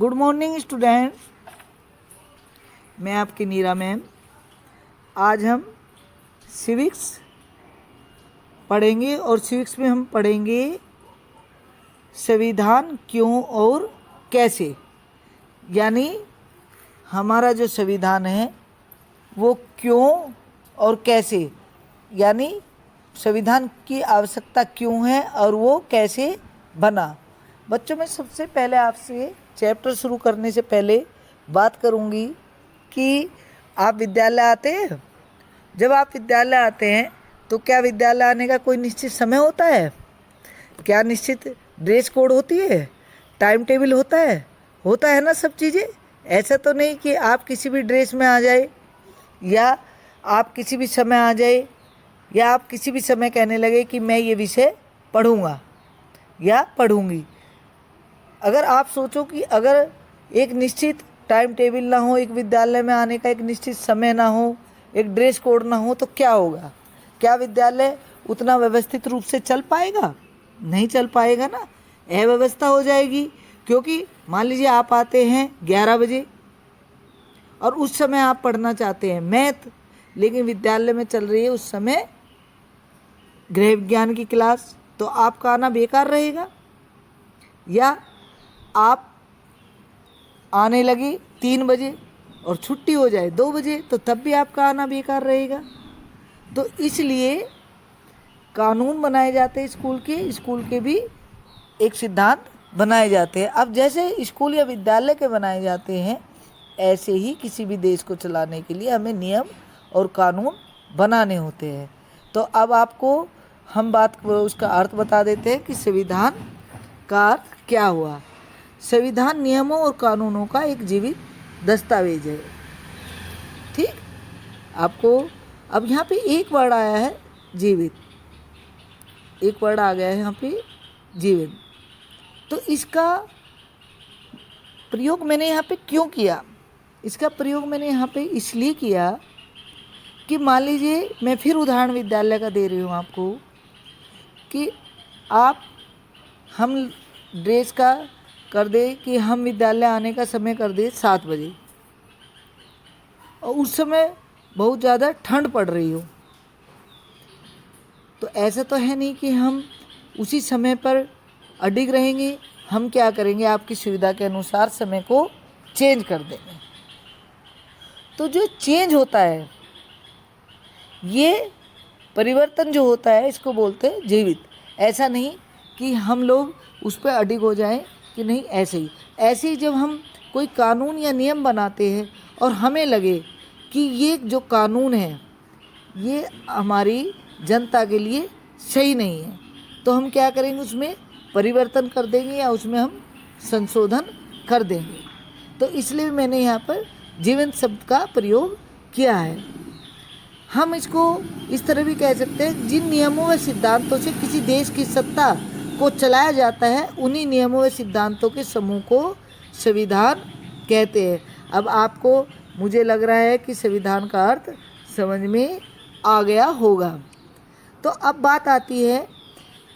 Good morning students, मैं आपकी नीरा ma'am. आज हम सिविक्स पढ़ेंगे और सिविक्स में हम पढ़ेंगे संविधान क्यों और कैसे। यानी हमारा जो संविधान है वो क्यों और कैसे, यानी संविधान की आवश्यकता क्यों है और वो कैसे बना। बच्चों, मैं सबसे पहले आपसे चैप्टर शुरू करने से पहले बात करूंगी कि आप विद्यालय आते हैं। जब आप विद्यालय आते हैं तो क्या विद्यालय आने का कोई निश्चित समय होता है? क्या निश्चित ड्रेस कोड होती है, टाइम टेबल होता है ना सब चीज़ें। ऐसा तो नहीं कि आप किसी भी ड्रेस में आ जाए या आप किसी भी समय आ जाए या आप किसी भी समय कहने लगे कि मैं ये विषय पढ़ूंगा या पढ़ूंगी। अगर आप सोचो कि अगर एक निश्चित टाइम टेबल ना हो, एक विद्यालय में आने का एक निश्चित समय ना हो, एक ड्रेस कोड ना हो, तो क्या होगा? क्या विद्यालय उतना व्यवस्थित रूप से चल पाएगा? नहीं चल पाएगा ना, अव्यवस्था हो जाएगी। क्योंकि मान लीजिए आप आते हैं 11 बजे और उस समय आप पढ़ना चाहते हैं मैथ, लेकिन विद्यालय में चल रही है उस समय गृह विज्ञान की क्लास, तो आपका आना बेकार रहेगा। या आप आने लगे 3 बजे और छुट्टी हो जाए 2 बजे, तो तब भी आपका आना बेकार रहेगा। तो इसलिए कानून बनाए जाते हैं स्कूल के भी एक सिद्धांत बनाए जाते हैं। अब जैसे स्कूल या विद्यालय के बनाए जाते हैं, ऐसे ही किसी भी देश को चलाने के लिए हमें नियम और कानून बनाने होते हैं। तो अब आपको हम उसका अर्थ बता देते हैं कि संविधान का अर्थ क्या हुआ। संविधान नियमों और कानूनों का एक जीवित दस्तावेज है। ठीक, आपको अब यहाँ पे एक वर्ड आया है जीवित, एक वर्ड आ गया है यहाँ पे जीवित। तो इसका प्रयोग मैंने यहाँ पे क्यों किया? इसका प्रयोग मैंने यहाँ पे इसलिए किया कि मान लीजिए मैं फिर उदाहरण विद्यालय का दे रही हूँ आपको कि हम ड्रेस का कर दे कि हम विद्यालय आने का समय कर दे 7 बजे और उस समय बहुत ज़्यादा ठंड पड़ रही हो। तो ऐसा तो है नहीं कि हम उसी समय पर अडिग रहेंगे। हम क्या करेंगे, आपकी सुविधा के अनुसार समय को चेंज कर देंगे। तो जो चेंज होता है, ये परिवर्तन जो होता है, इसको बोलते हैं जीवित। ऐसा नहीं कि हम लोग उस पर अडिग हो जाएं कि नहीं, ऐसे ही जब हम कोई कानून या नियम बनाते हैं और हमें लगे कि ये जो कानून है ये हमारी जनता के लिए सही नहीं है, तो हम क्या करेंगे, उसमें परिवर्तन कर देंगे या उसमें हम संशोधन कर देंगे। तो इसलिए मैंने यहाँ पर जीवंत शब्द का प्रयोग किया है। हम इसको इस तरह भी कह सकते हैं, जिन नियमों व सिद्धांतों से किसी देश की सत्ता को चलाया जाता है, उन्हीं नियमों व सिद्धांतों के समूह को संविधान कहते हैं। अब आपको मुझे लग रहा है कि संविधान का अर्थ समझ में आ गया होगा। तो अब बात आती है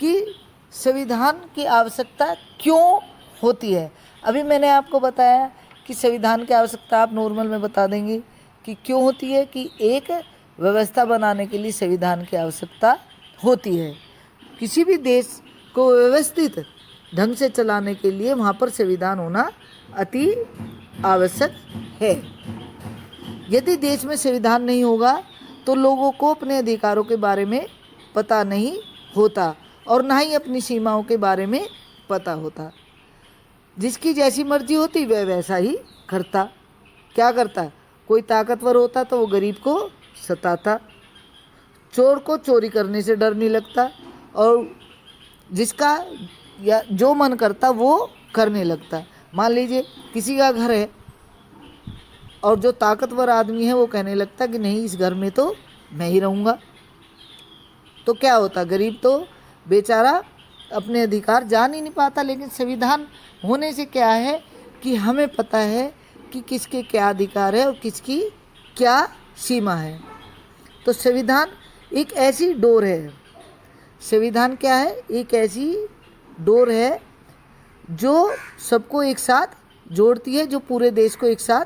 कि संविधान की आवश्यकता क्यों होती है। अभी मैंने आपको बताया कि संविधान की आवश्यकता आप नॉर्मल में बता देंगे कि क्यों होती है, कि एक व्यवस्था बनाने के लिए संविधान की आवश्यकता होती है। किसी भी देश को व्यवस्थित ढंग से चलाने के लिए वहाँ पर संविधान होना अति आवश्यक है। यदि देश में संविधान नहीं होगा तो लोगों को अपने अधिकारों के बारे में पता नहीं होता और ना ही अपनी सीमाओं के बारे में पता होता। जिसकी जैसी मर्जी होती वह वैसा ही करता। क्या करता? कोई ताकतवर होता तो वो गरीब को सताता, चोर को चोरी करने से डर नहीं लगता और जिसका या जो मन करता वो करने लगता। मान लीजिए किसी का घर है और जो ताकतवर आदमी है वो कहने लगता कि नहीं, इस घर में तो मैं ही रहूँगा। तो क्या होता, गरीब तो बेचारा अपने अधिकार जान ही नहीं पाता। लेकिन संविधान होने से क्या है कि हमें पता है कि किसके क्या अधिकार है और किसकी क्या सीमा है। तो संविधान एक ऐसी डोर है, संविधान क्या है, एक ऐसी डोर है जो सबको एक साथ जोड़ती है, जो पूरे देश को एक साथ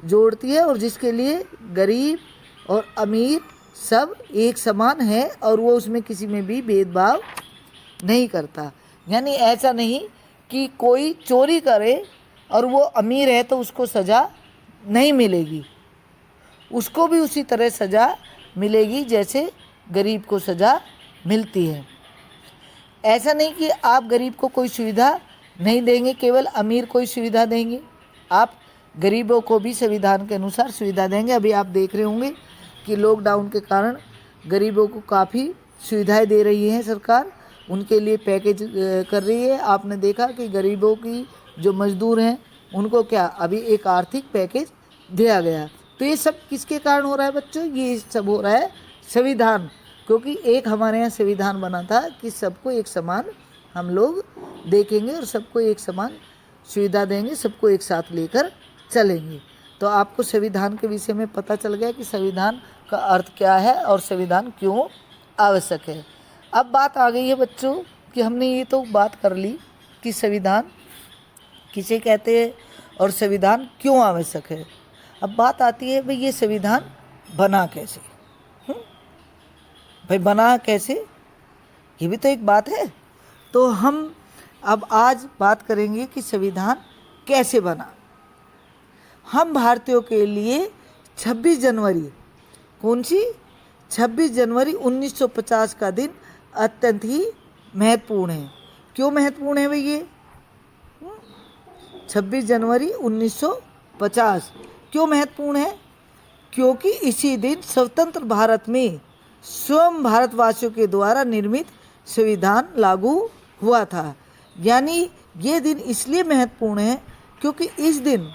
जोड़ती है और जिसके लिए गरीब और अमीर सब एक समान है और वो उसमें किसी में भी भेदभाव नहीं करता। यानी ऐसा नहीं कि कोई चोरी करे और वो अमीर है तो उसको सज़ा नहीं मिलेगी, उसको भी उसी तरह सज़ा मिलेगी जैसे गरीब को सज़ा मिलती है। ऐसा नहीं कि आप गरीब को कोई सुविधा नहीं देंगे, केवल अमीर को ही सुविधा देंगे, आप गरीबों को भी संविधान के अनुसार सुविधा देंगे। अभी आप देख रहे होंगे कि लॉकडाउन के कारण गरीबों को काफ़ी सुविधाएं दे रही है सरकार, उनके लिए पैकेज कर रही है। आपने देखा कि गरीबों की जो मजदूर हैं उनको क्या अभी एक आर्थिक पैकेज दिया गया। तो ये सब किसके कारण हो रहा है बच्चों? ये सब हो रहा है संविधान, क्योंकि एक हमारे यहाँ संविधान बना था कि सबको एक समान हम लोग देखेंगे और सबको एक समान सुविधा देंगे, सबको एक साथ लेकर चलेंगे। तो आपको संविधान के विषय में पता चल गया कि संविधान का अर्थ क्या है और संविधान क्यों आवश्यक है। अब बात आ गई है बच्चों कि हमने ये तो बात कर ली कि संविधान किसे कहते हैं और संविधान क्यों आवश्यक है। अब बात आती है भाई ये संविधान बना कैसे, भाई बना कैसे, ये भी तो एक बात है। तो हम अब आज बात करेंगे कि संविधान कैसे बना। हम भारतीयों के लिए 26 जनवरी, कौन सी 26 जनवरी 1950 का दिन अत्यंत ही महत्वपूर्ण है। क्यों महत्वपूर्ण है भाई ये 26 जनवरी 1950 क्यों महत्वपूर्ण है? क्योंकि इसी दिन स्वतंत्र भारत में स्वयं भारतवासियों के द्वारा निर्मित संविधान लागू हुआ था। यानी ये दिन इसलिए महत्वपूर्ण है क्योंकि इस दिन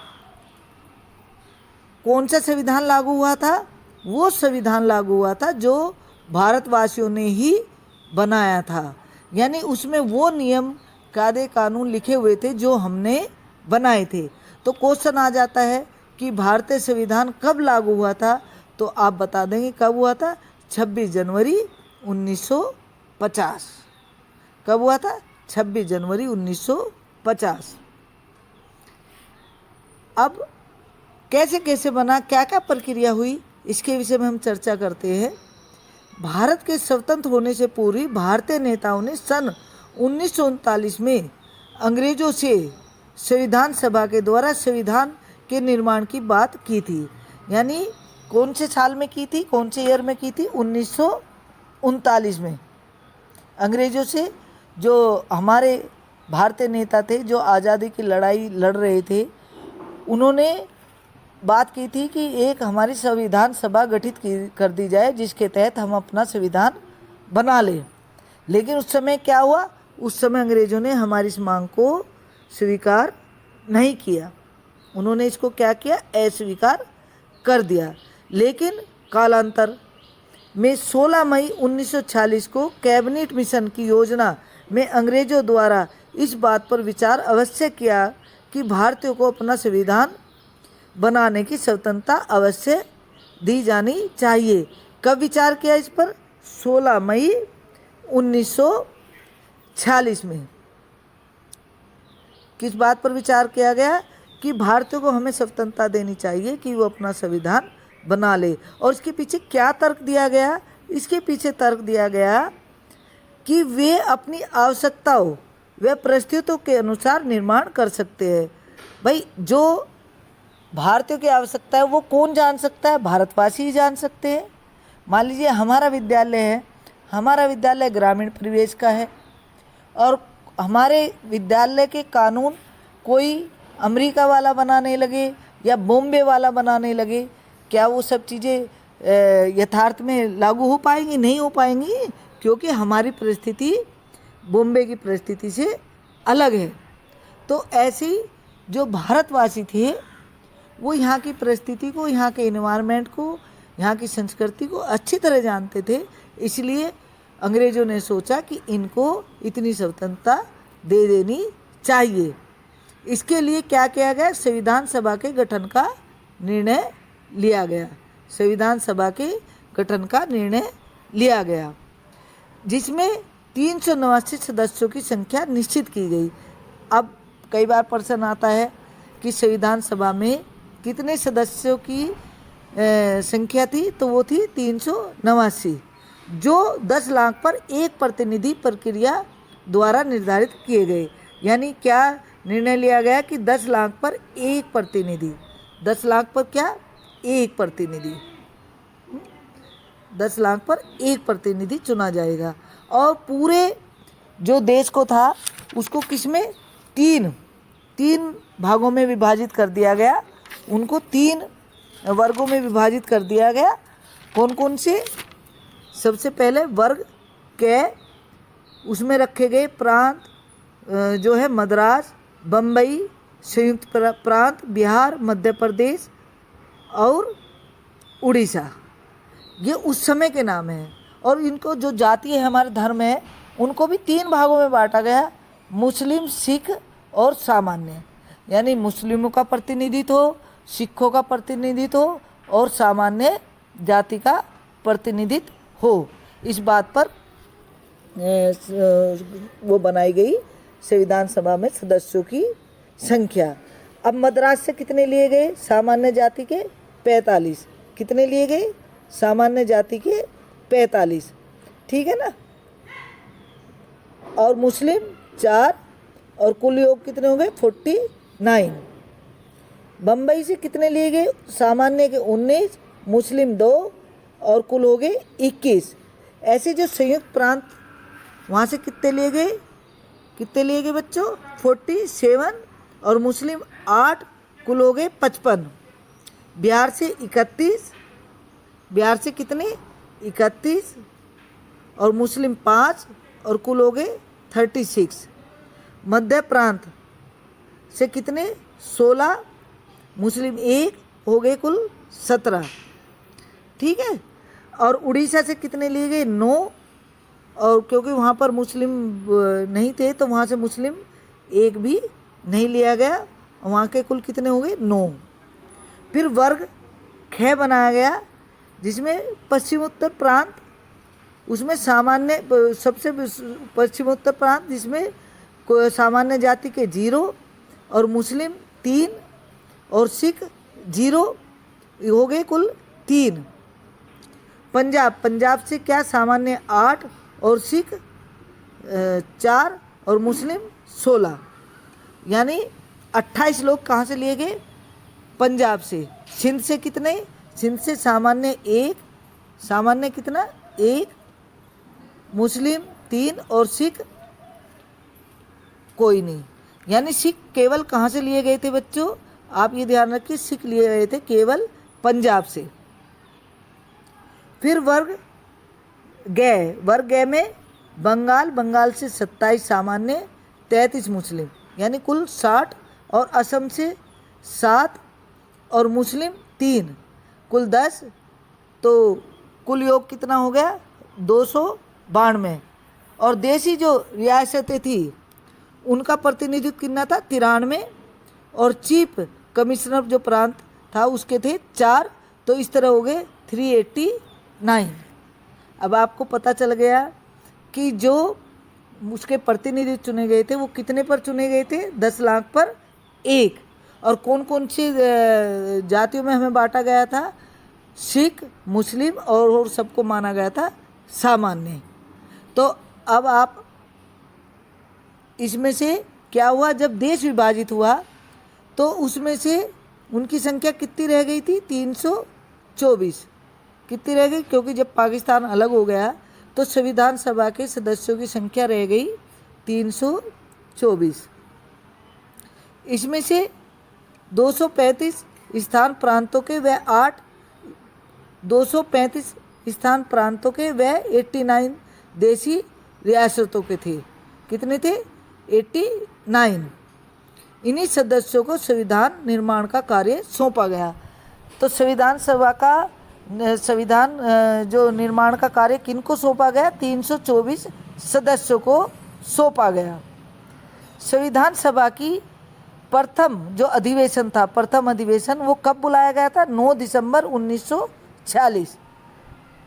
कौन सा संविधान लागू हुआ था? वो संविधान लागू हुआ था जो भारतवासियों ने ही बनाया था। यानी उसमें वो नियम कायदे कानून लिखे हुए थे जो हमने बनाए थे। तो क्वेश्चन आ जाता है कि भारतीय संविधान कब लागू हुआ था? तो आप बता देंगे कब हुआ था? 26 जनवरी 1950। कब हुआ था? 26 जनवरी 1950। अब कैसे कैसे बना, क्या क्या प्रक्रिया हुई, इसके विषय में हम चर्चा करते हैं। भारत के स्वतंत्र होने से पूर्व भारतीय नेताओं ने सन 1939 में अंग्रेजों से संविधान सभा के द्वारा संविधान के निर्माण की बात की थी। यानी कौन से साल में की थी, कौन से ईयर में की थी? 1939 में अंग्रेजों से, जो हमारे भारतीय नेता थे जो आज़ादी की लड़ाई लड़ रहे थे, उन्होंने बात की थी कि एक हमारी संविधान सभा गठित कर दी जाए जिसके तहत हम अपना संविधान बना लें। लेकिन उस समय क्या हुआ? उस समय अंग्रेज़ों ने हमारी इस मांग को स्वीकार नहीं किया, उन्होंने इसको क्या किया? अस्वीकार कर दिया। लेकिन कालांतर में 16 मई 1946 को कैबिनेट मिशन की योजना में अंग्रेज़ों द्वारा इस बात पर विचार अवश्य किया कि भारतीयों को अपना संविधान बनाने की स्वतंत्रता अवश्य दी जानी चाहिए। कब विचार किया इस पर? 16 मई 1946 में। किस बात पर विचार किया गया? कि भारतीयों को हमें स्वतंत्रता देनी चाहिए कि वो अपना संविधान बना ले। और इसके पीछे क्या तर्क दिया गया? इसके पीछे तर्क दिया गया कि वे अपनी आवश्यकताओं व परिस्थितियों के अनुसार निर्माण कर सकते हैं। भाई जो भारतीयों की आवश्यकता है वो कौन जान सकता है? भारतवासी ही जान सकते हैं। मान लीजिए हमारा विद्यालय है, हमारा विद्यालय ग्रामीण परिवेश का है और हमारे विद्यालय के कानून कोई अमेरिका वाला बनाने लगे या बॉम्बे वाला बनाने लगे, क्या वो सब चीज़ें यथार्थ में लागू हो पाएंगी? नहीं हो पाएंगी, क्योंकि हमारी परिस्थिति बॉम्बे की परिस्थिति से अलग है। तो ऐसे ही जो भारतवासी थे वो यहाँ की परिस्थिति को, यहाँ के एनवायरनमेंट को, यहाँ की संस्कृति को अच्छी तरह जानते थे। इसलिए अंग्रेज़ों ने सोचा कि इनको इतनी स्वतंत्रता दे देनी चाहिए। इसके लिए क्या किया गया? संविधान सभा के गठन का निर्णय लिया गया। संविधान सभा के गठन का निर्णय लिया गया जिसमें 389 सदस्यों की संख्या निश्चित की गई। अब कई बार प्रश्न आता है कि संविधान सभा में कितने सदस्यों की संख्या थी, तो वो थी 389, जो 10 लाख पर एक प्रतिनिधि प्रक्रिया द्वारा निर्धारित किए गए। यानी क्या निर्णय लिया गया कि 10 लाख पर एक प्रतिनिधि, 10 लाख पर क्या, एक प्रतिनिधि, 10 लाख पर एक प्रतिनिधि चुना जाएगा। और पूरे जो देश को था उसको किसमें, तीन भागों में विभाजित कर दिया गया, उनको 3 वर्गों में विभाजित कर दिया गया। कौन कौन से, सबसे पहले वर्ग के, उसमें रखे गए प्रांत जो है मद्रास, बम्बई, संयुक्त प्रांत, बिहार, मध्य प्रदेश और उड़ीसा, ये उस समय के नाम हैं। और इनको जो जाति है, हमारे धर्म है, उनको भी 3 भागों में बांटा गया, मुस्लिम, सिख और सामान्य। यानी मुस्लिमों का प्रतिनिधित्व हो, सिखों का प्रतिनिधित्व हो और सामान्य जाति का प्रतिनिधित्व हो, इस बात पर वो बनाई गई संविधान सभा में सदस्यों की संख्या। अब मद्रास से कितने लिए गए, सामान्य जाति के 45, कितने लिए गए, सामान्य जाति के 45, ठीक है ना, और मुस्लिम 4, और कुल योग कितने हो गए 49। बम्बई से कितने लिए गए, सामान्य के 19, मुस्लिम 2 और कुल हो गए 21। ऐसे जो संयुक्त प्रांत, वहाँ से कितने लिए गए बच्चों, 47 और मुस्लिम 8, कुल हो गए 55। बिहार से 31, बिहार से कितने 31 और मुस्लिम 5 और कुल हो गए 36। मध्य प्रांत से कितने 16, मुस्लिम 1 हो गए कुल 17, ठीक है। और उड़ीसा से कितने लिए गए 9, और क्योंकि वहाँ पर मुस्लिम नहीं थे तो वहाँ से मुस्लिम 1 भी नहीं लिया गया, वहाँ के कुल कितने हो गए 9। फिर वर्ग ख बनाया गया, जिसमें पश्चिमोत्तर प्रांत, उसमें सामान्य, सबसे पश्चिमोत्तर प्रांत जिसमें सामान्य जाति के 0 और मुस्लिम 3 और सिख 0 हो गए कुल 3। पंजाब से क्या, सामान्य 8 और सिख 4 और मुस्लिम 16, यानी 28 लोग कहाँ से लिए गए, पंजाब से। सिंध से कितने, सिंध से सामान्य 1, सामान्य कितना 1, मुस्लिम 3 और सिख कोई नहीं। यानी सिख केवल कहाँ से लिए गए थे बच्चों, आप ये ध्यान रखिए, सिख लिए गए थे केवल पंजाब से। फिर वर्ग गए में बंगाल से 27 सामान्य, 33 मुस्लिम, यानी कुल 60, और असम से 7 और मुस्लिम 3, कुल 10, तो कुल योग कितना हो गया 292। और देशी जो रियासतें थी उनका प्रतिनिधित्व कितना था 93, और चीफ कमिश्नर जो प्रांत था उसके थे 4, तो इस तरह हो गए 389। अब आपको पता चल गया कि जो उसके प्रतिनिधि चुने गए थे वो कितने पर चुने गए थे, 10 लाख पर 1। और कौन कौन सी जातियों में हमें बांटा गया था, सिख, मुस्लिम और सबको माना गया था सामान्य। तो अब आप इसमें से क्या हुआ, जब देश विभाजित हुआ तो उसमें से उनकी संख्या कितनी रह गई थी 324, कितनी रह गई, क्योंकि जब पाकिस्तान अलग हो गया तो संविधान सभा के सदस्यों की संख्या रह गई 324। इसमें से 235 स्थान प्रांतों के व 235 स्थान प्रांतों के व 89 देशी रियासतों के थे। कितने थे 89। इन्हीं सदस्यों को संविधान निर्माण का कार्य सौंपा गया। तो संविधान सभा का जो निर्माण का कार्य किनको सौंपा गया, 324 सदस्यों को सौंपा गया। संविधान सभा की प्रथम जो अधिवेशन था, प्रथम अधिवेशन वो कब बुलाया गया था, 9 दिसंबर 1946।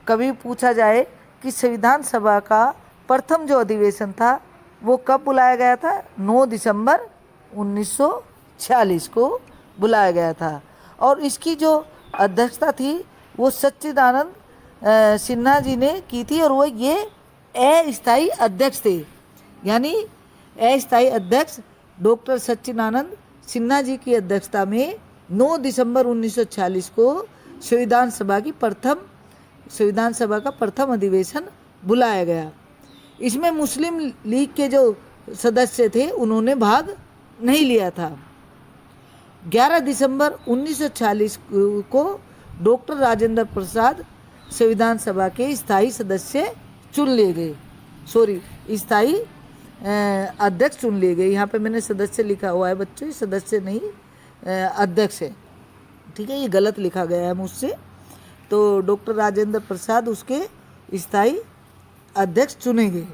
कभी पूछा जाए कि संविधान सभा का प्रथम जो अधिवेशन था वो कब बुलाया गया था, 9 दिसंबर 1946 को बुलाया गया था। और इसकी जो अध्यक्षता थी वो सच्चिदानंद सिन्हा जी ने की थी, और वो ये अस्थायी अध्यक्ष थे। यानी अस्थायी अध्यक्ष डॉक्टर सच्चिदानंद सिन्हा जी की अध्यक्षता में 9 दिसंबर 1946 को संविधान सभा का प्रथम अधिवेशन बुलाया गया। इसमें मुस्लिम लीग के जो सदस्य थे उन्होंने भाग नहीं लिया था। 11 दिसंबर 1946 को डॉक्टर राजेंद्र प्रसाद संविधान सभा के स्थायी सदस्य चुन लिए गए, स्थायी अध्यक्ष चुन लिए गए। यहाँ पे मैंने सदस्य लिखा हुआ है बच्चों, सदस्य नहीं अध्यक्ष है, ठीक है, ये गलत लिखा गया है मुझसे। तो डॉक्टर राजेंद्र प्रसाद उसके स्थायी अध्यक्ष चुने गए।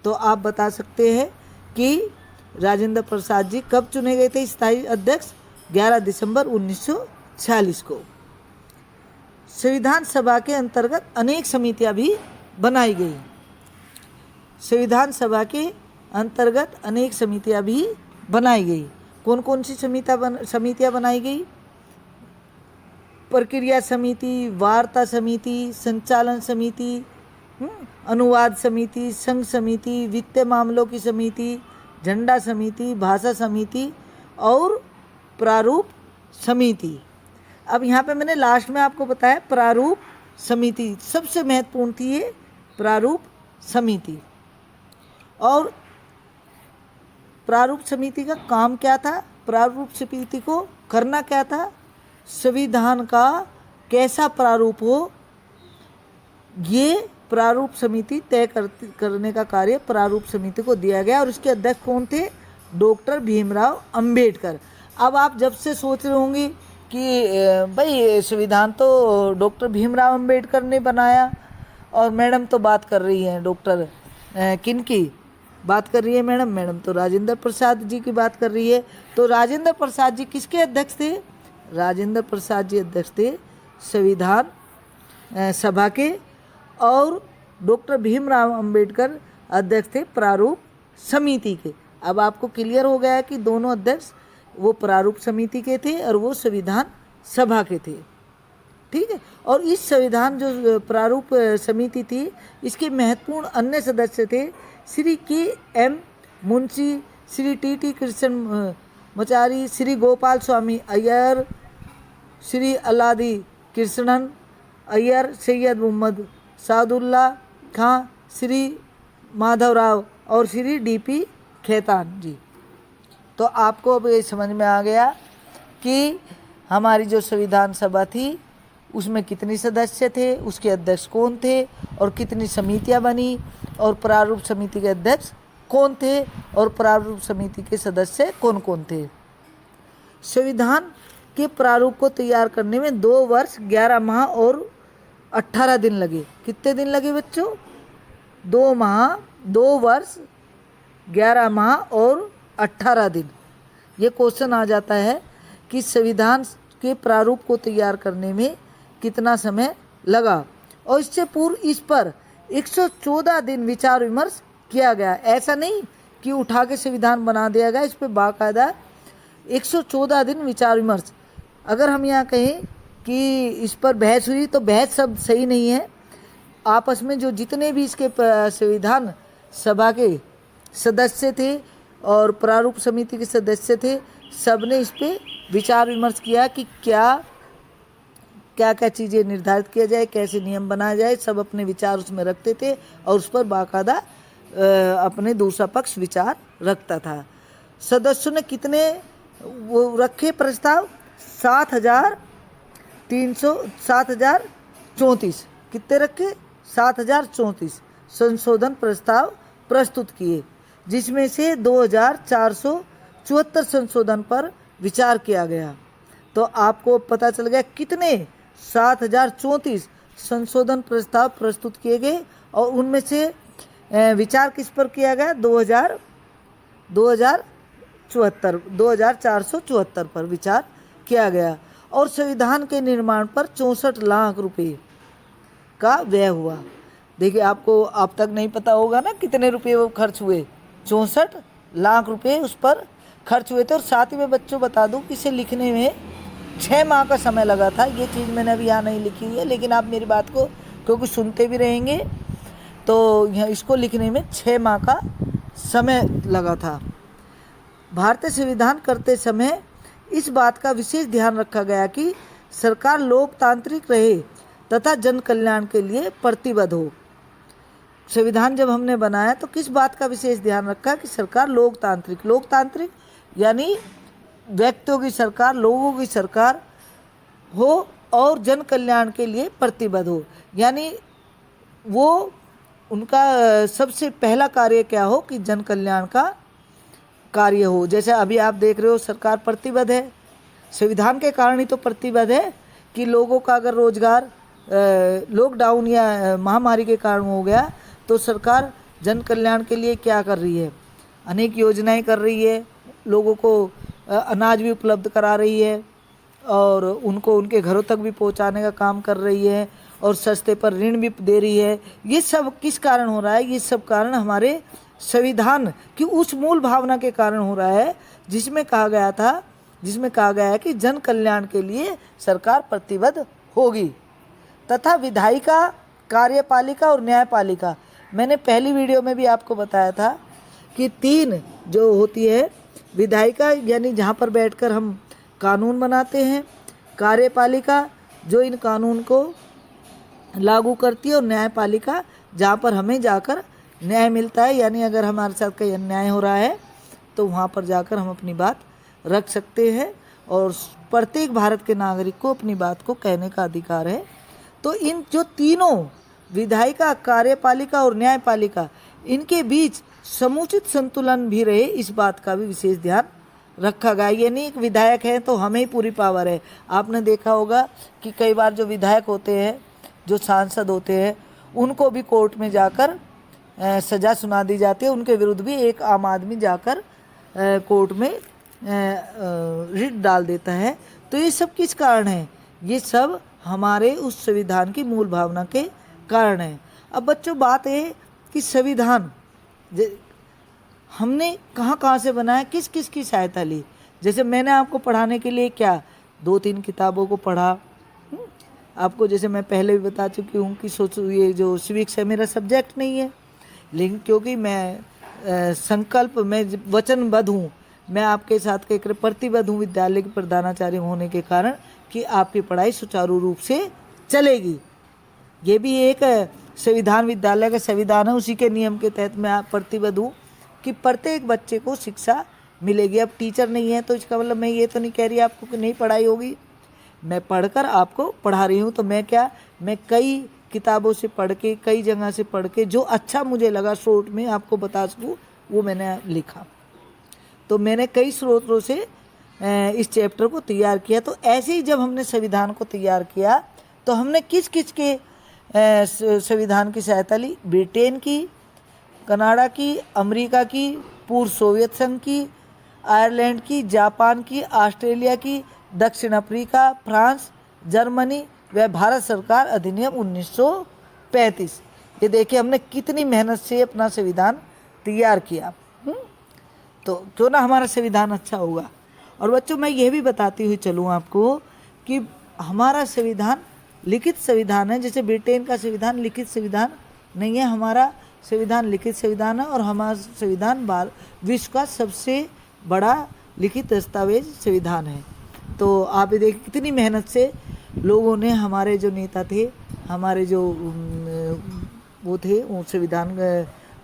तो आप बता सकते हैं कि राजेंद्र प्रसाद जी कब चुने गए थे स्थायी अध्यक्ष? 11 दिसंबर 1946 को। संविधान सभा के अंतर्गत अनेक समितियां भी बनाई गई। संविधान सभा के अंतर्गत अनेक समितियां भी बनाई गई। कौन कौन सी समितियां बनाई गई? प्रक्रिया समिति, वार्ता समिति, संचालन समिति, अनुवाद समिति, संघ समिति, वित्तीय मामलों की समिति, झंडा समिति, भाषा समिति और प्रारूप समिति। अब यहाँ पे मैंने लास्ट में आपको बताया प्रारूप समिति सबसे महत्वपूर्ण थी, ये प्रारूप समिति। और प्रारूप समिति का काम क्या था? प्रारूप समिति को करना क्या था? संविधान का कैसा प्रारूप हो, ये प्रारूप समिति तय करने का कार्य प्रारूप समिति को दिया गया। और इसके अध्यक्ष कौन थे? डॉक्टर भीमराव अंबेडकर। अब आप जब से सोच रहे होंगे कि भाई संविधान तो डॉक्टर भीमराव अंबेडकर ने बनाया, और मैडम तो बात कर रही हैं डॉक्टर किन की बात कर रही है मैडम तो राजेंद्र प्रसाद जी की बात कर रही है। तो राजेंद्र प्रसाद जी किसके अध्यक्ष थे? राजेंद्र प्रसाद जी अध्यक्ष थे संविधान सभा के, और डॉक्टर भीमराव अंबेडकर अध्यक्ष थे प्रारूप समिति के। अब आपको क्लियर हो गया है कि दोनों अध्यक्ष वो प्रारूप समिति के थे और वो संविधान सभा के थे, ठीक है। और इस संविधान जो प्रारूप समिति थी, इसके महत्वपूर्ण अन्य सदस्य थे श्री के एम मुंशी, श्री टी कृष्ण मचारी, श्री गोपाल स्वामी अय्यर, श्री अलादी कृष्णन अय्यर, सैयद मोहम्मद सादुल्ला खां, श्री माधवराव और श्री डीपी खेतान जी। तो आपको अब ये समझ में आ गया कि हमारी जो संविधान सभा थी उसमें कितने सदस्य थे, उसके अध्यक्ष कौन थे, और कितनी समितियां बनी, और प्रारूप समिति के अध्यक्ष कौन थे, और प्रारूप समिति के सदस्य कौन कौन थे। संविधान के प्रारूप को तैयार करने में 2 वर्ष 11 माह और 18 दिन लगे। कितने दिन लगे बच्चों? 2 वर्ष 11 माह और 18 दिन। ये क्वेश्चन आ जाता है कि संविधान के प्रारूप को तैयार करने में कितना समय लगा, और इससे पूर्व इस पर 114 दिन विचार विमर्श किया गया। ऐसा नहीं कि उठा के संविधान बना दिया गया, इस पर बाकायदा 114 दिन विचार विमर्श। अगर हम यहाँ कहें कि इस पर बहस हुई तो बहस शब्द सही नहीं है। आपस में जो जितने भी इसके संविधान सभा के सदस्य थे और प्रारूप समिति के सदस्य थे, सब ने इस पे विचार विमर्श किया कि क्या क्या चीज़ें निर्धारित किया जाए, कैसे नियम बनाया जाए। सब अपने विचार उसमें रखते थे और उस पर बाकायदा अपने दूसरा पक्ष विचार रखता था। सदस्यों ने कितने वो रखे प्रस्ताव? 7,034। कितने रखे? 7,034 संशोधन प्रस्ताव प्रस्तुत किए, जिसमें से 2,474 संशोधन पर विचार किया गया। तो आपको पता चल गया कितने 7,034 संशोधन प्रस्ताव प्रस्तुत किए गए, और उनमें से विचार किस पर किया गया? 2,474 पर विचार किया गया। और संविधान के निर्माण पर 64 लाख रुपए का व्यय हुआ। देखिए, आपको अब तक नहीं पता होगा ना कितने रुपए वो खर्च हुए। 64 लाख रुपए उस पर खर्च हुए थे। और साथ ही मैं बच्चों बता दूं कि इसे लिखने में 6 माह का समय लगा था। ये चीज़ मैंने अभी यहाँ नहीं लिखी हुई है, लेकिन आप मेरी बात को क्योंकि सुनते भी रहेंगे, तो यहाँ इसको लिखने में 6 माह का समय लगा था। भारतीय संविधान करते समय इस बात का विशेष ध्यान रखा गया कि सरकार लोकतांत्रिक रहे तथा जन कल्याण के लिए प्रतिबद्ध हो। संविधान जब हमने बनाया तो किस बात का विशेष ध्यान रखा कि सरकार लोकतांत्रिक यानी व्यक्तियों की सरकार, लोगों की सरकार हो और जन कल्याण के लिए प्रतिबद्ध हो। यानी वो उनका सबसे पहला कार्य क्या हो कि जन कल्याण का कार्य हो। जैसे अभी आप देख रहे हो सरकार प्रतिबद्ध है, संविधान के कारण ही तो प्रतिबद्ध है कि लोगों का अगर रोजगार लॉकडाउन या महामारी के कारण हो गया तो सरकार जन कल्याण के लिए क्या कर रही है, अनेक योजनाएं कर रही है, लोगों को अनाज भी उपलब्ध करा रही है और उनको उनके घरों तक भी पहुंचाने का काम कर रही है और सस्ते पर ऋण भी दे रही है। ये सब किस कारण हो रहा है? ये सब कारण हमारे संविधान की उस मूल भावना के कारण हो रहा है जिसमें कहा गया है कि जन कल्याण के लिए सरकार प्रतिबद्ध होगी। तथा विधायिका, कार्यपालिका और न्यायपालिका, मैंने पहली वीडियो में भी आपको बताया था कि 3 जो होती है, विधायिका यानी जहाँ पर बैठकर हम कानून बनाते हैं, कार्यपालिका जो इन कानून को लागू करती है, और न्यायपालिका जहाँ पर हमें जाकर न्याय मिलता है। यानी अगर हमारे साथ कोई अन्याय हो रहा है तो वहाँ पर जाकर हम अपनी बात रख सकते हैं और प्रत्येक भारत के नागरिक को अपनी बात को कहने का अधिकार है। तो इन जो तीनों विधायिका, कार्यपालिका और न्यायपालिका, इनके बीच समुचित संतुलन भी रहे, इस बात का भी विशेष ध्यान रखा गया। ये नहीं एक विधायक है तो हमें ही पूरी पावर है। आपने देखा होगा कि कई बार जो विधायक होते हैं, जो सांसद होते हैं, उनको भी कोर्ट में जाकर सज़ा सुना दी जाती है, उनके विरुद्ध भी एक आम आदमी जाकर कोर्ट में रिट डाल देता है। तो ये सब किस कारण है? ये सब हमारे उस संविधान की मूल भावना के कारण है। अब बच्चों बात है कि संविधान हमने कहाँ से बनाया, किस किस की सहायता ली। जैसे मैंने आपको पढ़ाने के लिए क्या 2-3 किताबों को पढ़ा। आपको जैसे मैं पहले भी बता चुकी हूँ कि सोचो ये जो सिविक्स है मेरा सब्जेक्ट नहीं है, लेकिन क्योंकि मैं संकल्प में वचनबद्ध हूँ, मैं आपके साथ एक प्रतिबद्ध हूँ विद्यालय के प्रधानाचार्य होने के कारण कि आपकी पढ़ाई सुचारू रूप से चलेगी। ये भी एक संविधान, विद्यालय का संविधान है, उसी के नियम के तहत मैं प्रतिबद्ध हूँ कि प्रत्येक बच्चे को शिक्षा मिलेगी। अब टीचर नहीं है तो इसका मतलब मैं ये तो नहीं कह रही आपको कि नहीं पढ़ाई होगी, मैं पढ़कर आपको पढ़ा रही हूँ। तो मैं कई किताबों से पढ़ के, कई जगह से पढ़ के जो अच्छा मुझे लगा शॉर्ट में आपको बता सकूँ वो मैंने लिखा। तो मैंने कई स्रोतों से इस चैप्टर को तैयार किया। तो ऐसे ही जब हमने संविधान को तैयार किया तो हमने किस किस के संविधान की सहायता ली? ब्रिटेन की, कनाडा की, अमेरिका की, पूर्व सोवियत संघ की, आयरलैंड की, जापान की, ऑस्ट्रेलिया की, दक्षिण अफ्रीका, फ्रांस, जर्मनी व भारत सरकार अधिनियम 1935। ये देखिए हमने कितनी मेहनत से अपना संविधान तैयार किया। तो क्यों ना हमारा संविधान अच्छा होगा। और बच्चों मैं ये भी बताती हुई चलूँ आपको कि हमारा संविधान लिखित संविधान है। जैसे ब्रिटेन का संविधान लिखित संविधान नहीं है, हमारा संविधान लिखित संविधान है। और हमारा संविधान विश्व का सबसे बड़ा लिखित दस्तावेज संविधान है। तो आप ये देखिए कितनी मेहनत से लोगों ने, हमारे जो नेता थे, हमारे जो वो थे, वो संविधान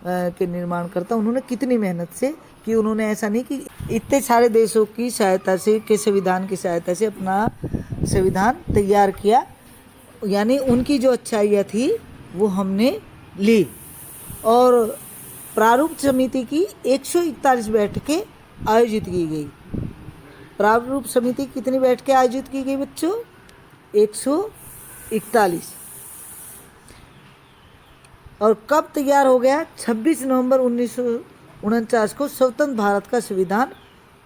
के निर्माण करता, उन्होंने कितनी मेहनत से कि उन्होंने ऐसा नहीं कि इतने सारे देशों की सहायता से, के संविधान की सहायता से अपना संविधान तैयार किया। यानी उनकी जो अच्छाइयाँ थी वो हमने ली। और प्रारूप समिति की 141 बैठकें आयोजित की गई। प्रारूप समिति कितनी बैठकें आयोजित की गई बच्चों? 141। और कब तैयार हो गया? 26 नवंबर 1949 को स्वतंत्र भारत का संविधान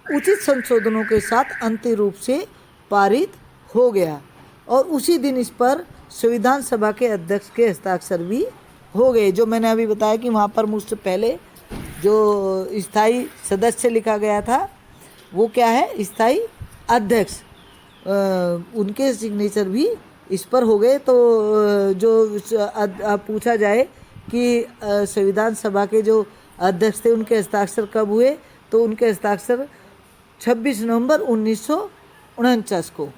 उचित संशोधनों के साथ अंतिम रूप से पारित हो गया। और उसी दिन इस पर संविधान सभा के अध्यक्ष के हस्ताक्षर भी हो गए। जो मैंने अभी बताया कि वहाँ पर मुझसे पहले जो स्थायी सदस्य लिखा गया था वो क्या है, स्थायी अध्यक्ष। उनके सिग्नेचर भी इस पर हो गए। तो पूछा जाए कि संविधान सभा के जो अध्यक्ष थे उनके हस्ताक्षर कब हुए, तो उनके हस्ताक्षर 26 नवंबर 1949 को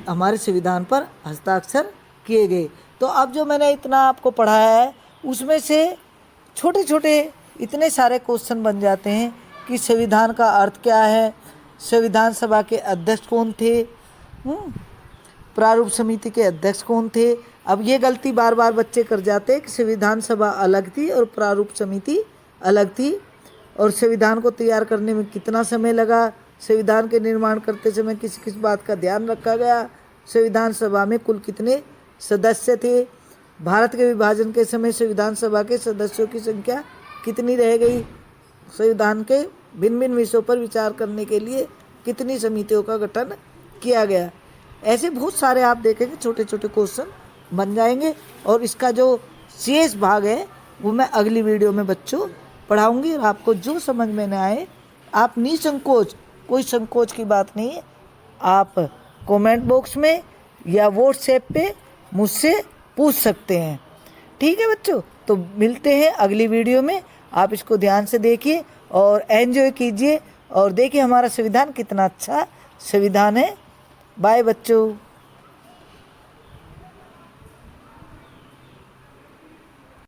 हमारे संविधान पर हस्ताक्षर किए गए। तो अब जो मैंने इतना आपको पढ़ाया है उसमें से छोटे छोटे इतने सारे क्वेश्चन बन जाते हैं कि संविधान का अर्थ क्या है, संविधान सभा के अध्यक्ष कौन थे, प्रारूप समिति के अध्यक्ष कौन थे। अब ये गलती बार बार बच्चे कर जाते हैं कि संविधान सभा अलग थी और प्रारूप समिति अलग थी, और संविधान को तैयार करने में कितना समय लगा, संविधान के निर्माण करते समय किस किस बात का ध्यान रखा गया, संविधान सभा में कुल कितने सदस्य थे, भारत के विभाजन के समय संविधान सभा के सदस्यों की संख्या कितनी रह गई, संविधान के भिन्न भिन्न विषयों पर विचार करने के लिए कितनी समितियों का गठन किया गया। ऐसे बहुत सारे आप देखेंगे छोटे छोटे क्वेश्चन बन जाएंगे। और इसका जो शेष भाग है वो मैं अगली वीडियो में बच्चों पढ़ाऊंगी, और आपको जो समझ में न आए आप निसंकोच, कोई संकोच की बात नहीं है, आप कमेंट बॉक्स में या व्हाट्सएप पे मुझसे पूछ सकते हैं। ठीक है बच्चों, तो मिलते हैं अगली वीडियो में। आप इसको ध्यान से देखिए और एंजॉय कीजिए, और देखिए हमारा संविधान कितना अच्छा संविधान है। बाय बच्चों।